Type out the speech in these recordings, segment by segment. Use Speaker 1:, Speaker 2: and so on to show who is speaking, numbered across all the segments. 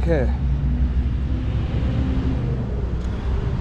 Speaker 1: Okay.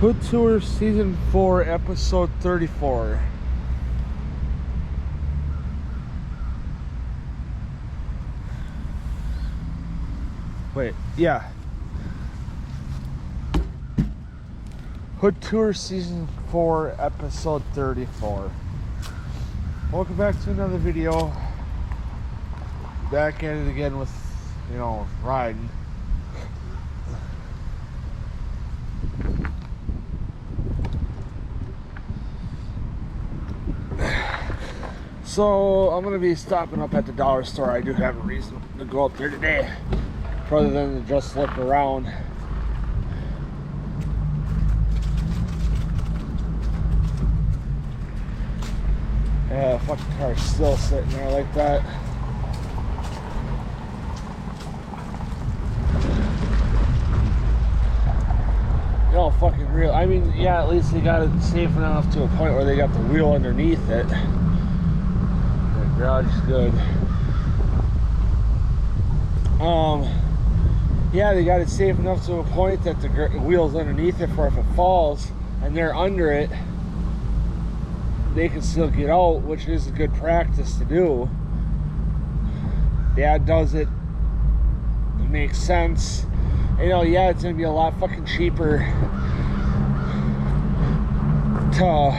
Speaker 1: Hood Tour Season 4, Episode 34. Wait, yeah. Hood Tour Season 4, Episode 34. Welcome back to another video. Back at it again with, riding. So, I'm going to be stopping up at the dollar store. I do have a reason to go up there today, rather than to just look around. Yeah, fucking car's still sitting there like that. You know, fucking real. I mean, yeah, at least they got it safe enough to a point where they got the wheel underneath it. The garage is good. Yeah, they got it safe enough to a point that the wheel's underneath it for if it falls and they're under it, they can still get out, which is a good practice to do. Dad does it. It makes sense. Yeah, it's gonna be a lot fucking cheaper to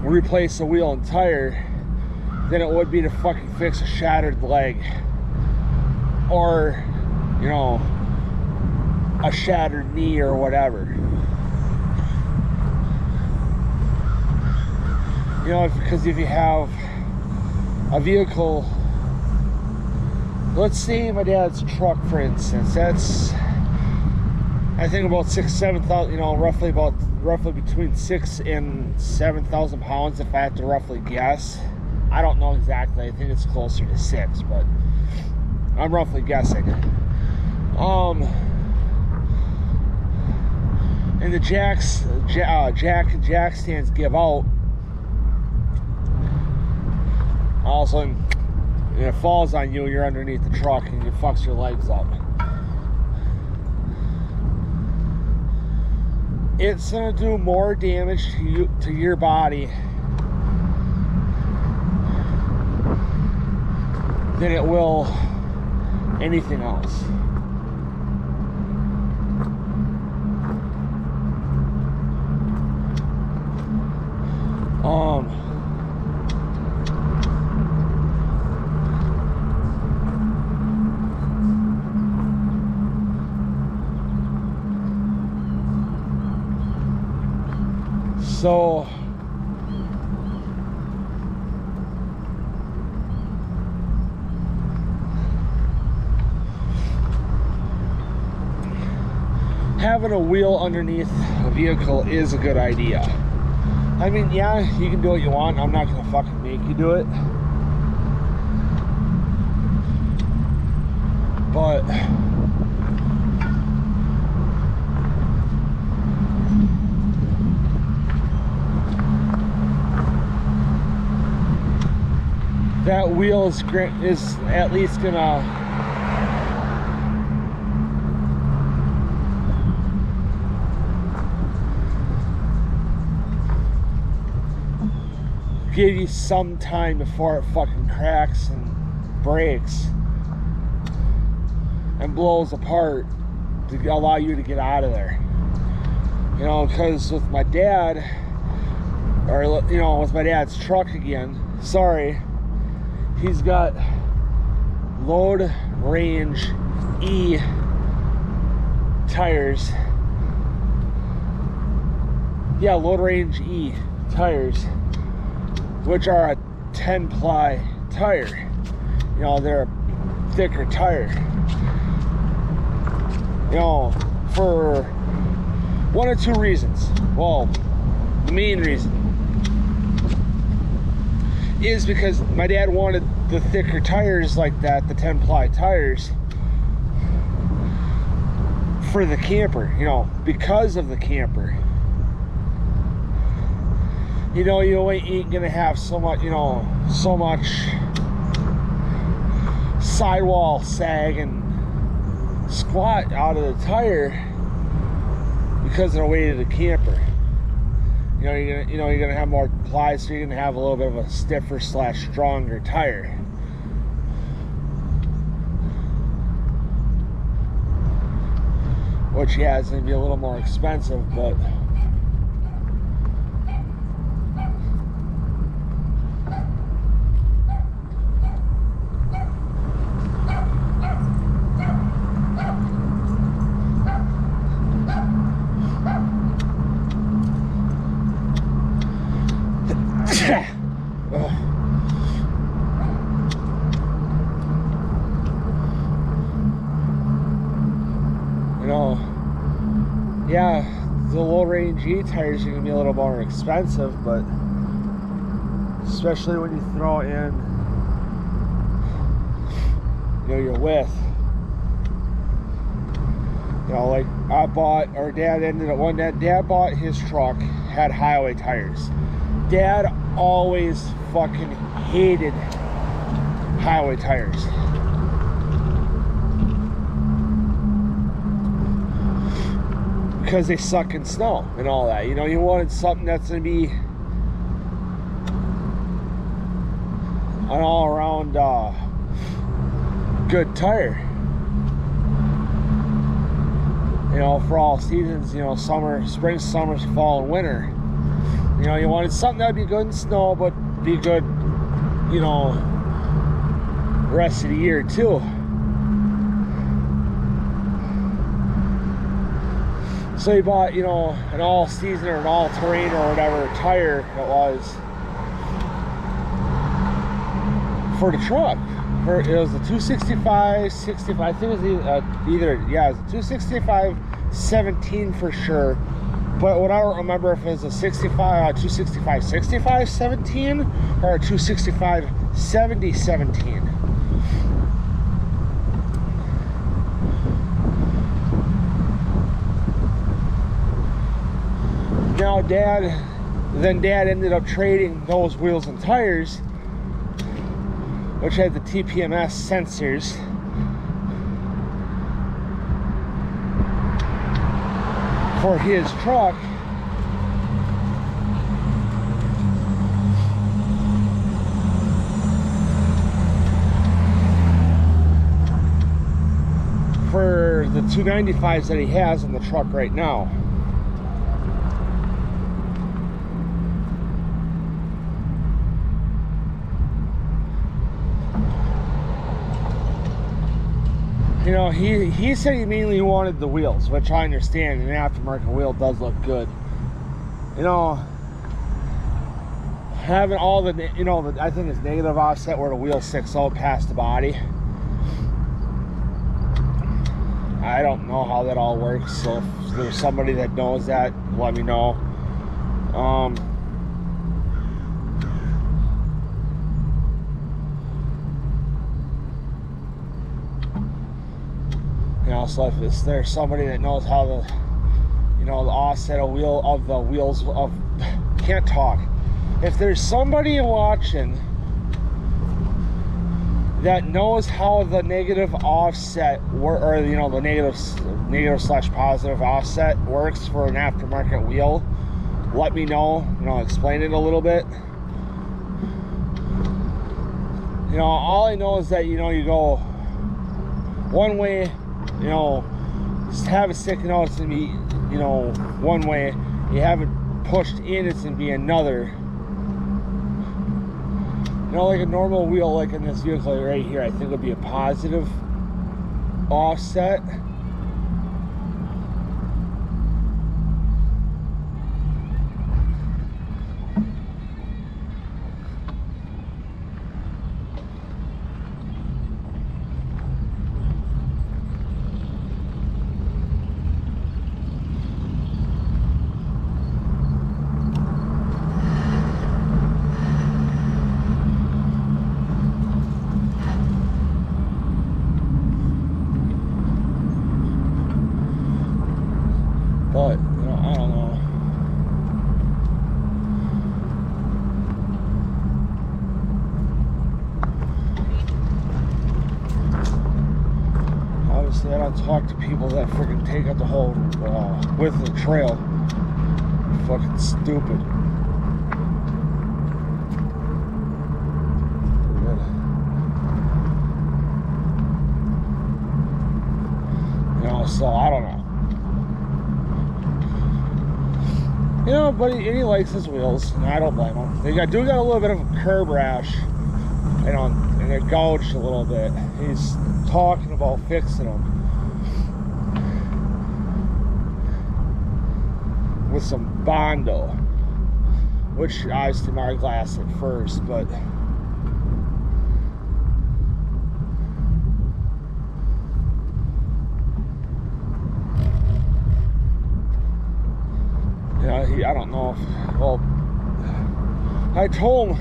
Speaker 1: replace a wheel and tire than it would be to fucking fix a shattered leg or, a shattered knee or whatever. Because if you have a vehicle, let's say my dad's truck, for instance, that's, I think, about 6,000-7,000, roughly between 6,000 and 7,000 pounds, if I have to roughly guess. I don't know exactly. I think it's closer to 6, but I'm roughly guessing. And the jack and jack stands give out. All of a sudden, it falls on you, you're underneath the truck, and it fucks your legs up. It's gonna do more damage to your body than it will anything else. So having a wheel underneath a vehicle is a good idea. I mean, yeah, you can do what you want. I'm not gonna fucking make you do it. But that wheel is at least gonna give you some time before it fucking cracks and breaks and blows apart to allow you to get out of there. Because with my dad, or with my dad's truck again, sorry, he's got Load Range E tires. Yeah, Load Range E tires, which are a 10-ply tire. They're a thicker tire. For one or two reasons. Well, the main reason is because my dad wanted the thicker tires like that, the 10-ply tires, for the camper, because of the camper. you know, you ain't gonna have so much, you know, so much sidewall sag and squat out of the tire because of the weight of the camper. You know, you're gonna have more ply, so you're gonna have a little bit of a stiffer / stronger tire. Which, yeah, is gonna be a little more expensive, but you know, yeah, the low range E tires are gonna be a little more expensive, but especially when you throw in, you know, your width. You know, like when Dad bought his truck, had highway tires. Dad always fucking hated highway tires. Because they suck in snow and all that. You know, you wanted something that's gonna be an all-around good tire. You know, for all seasons, you know, summer, spring, summer, fall, and winter. You know, you wanted something that would be good in snow, but be good, you know, the rest of the year too. So he bought, you know, an all-season or an all-terrain or whatever tire it was for the truck. It was a 265, 65, I think it was either, yeah, it was a 265 17 for sure. But what I don't remember if it was a 265 65 17 or a 265 70 17. Now Dad ended up trading those wheels and tires, which had the TPMS sensors, for his truck. For the 295s that he has in the truck right now. You know, he said he mainly wanted the wheels, which I understand. An aftermarket wheel does look good. You know, having all the, you know, I think it's negative offset where the wheel sticks out past the body. I don't know how that all works, so if there's somebody that knows that, let me know. You know, so if there's somebody that knows how the, you know, the offset of the wheels of, can't talk. If there's somebody watching that knows how the negative offset or you know, the negative / positive offset works for an aftermarket wheel, let me know. You know, explain it a little bit. You know, all I know is that, you know, you go one way. You know, just have it sticking out, it's gonna be, you know, one way. You have it pushed in, it's gonna be another. You know, like a normal wheel, like in this vehicle right here, I think would be a positive offset. want to talk to people that freaking take out the whole width of the trail. Fucking stupid. You know, so I don't know. You know, but he likes his wheels, and I don't blame him. They do got a little bit of a curb rash, you know, and they're gouged a little bit. He's talking about fixing them with some Bondo, which obviously marked glass at first, but I don't know if, well, I told him,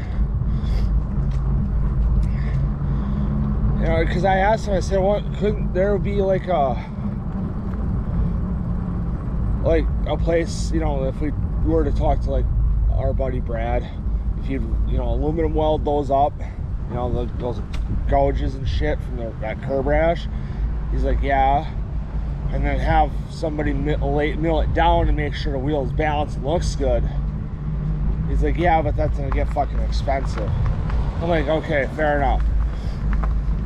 Speaker 1: you know, because I asked him, I said, what, couldn't there be like a place, you know, if we were to talk to like our buddy Brad, if you know, aluminum weld those up, you know, those gouges and shit from that curb rash. He's like, yeah. And then have somebody mill it down and make sure the wheel is balanced and looks good. He's like, yeah, but that's gonna get fucking expensive. I'm like, okay, fair enough.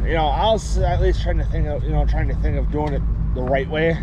Speaker 1: You know, I was at least trying to think of doing it the right way.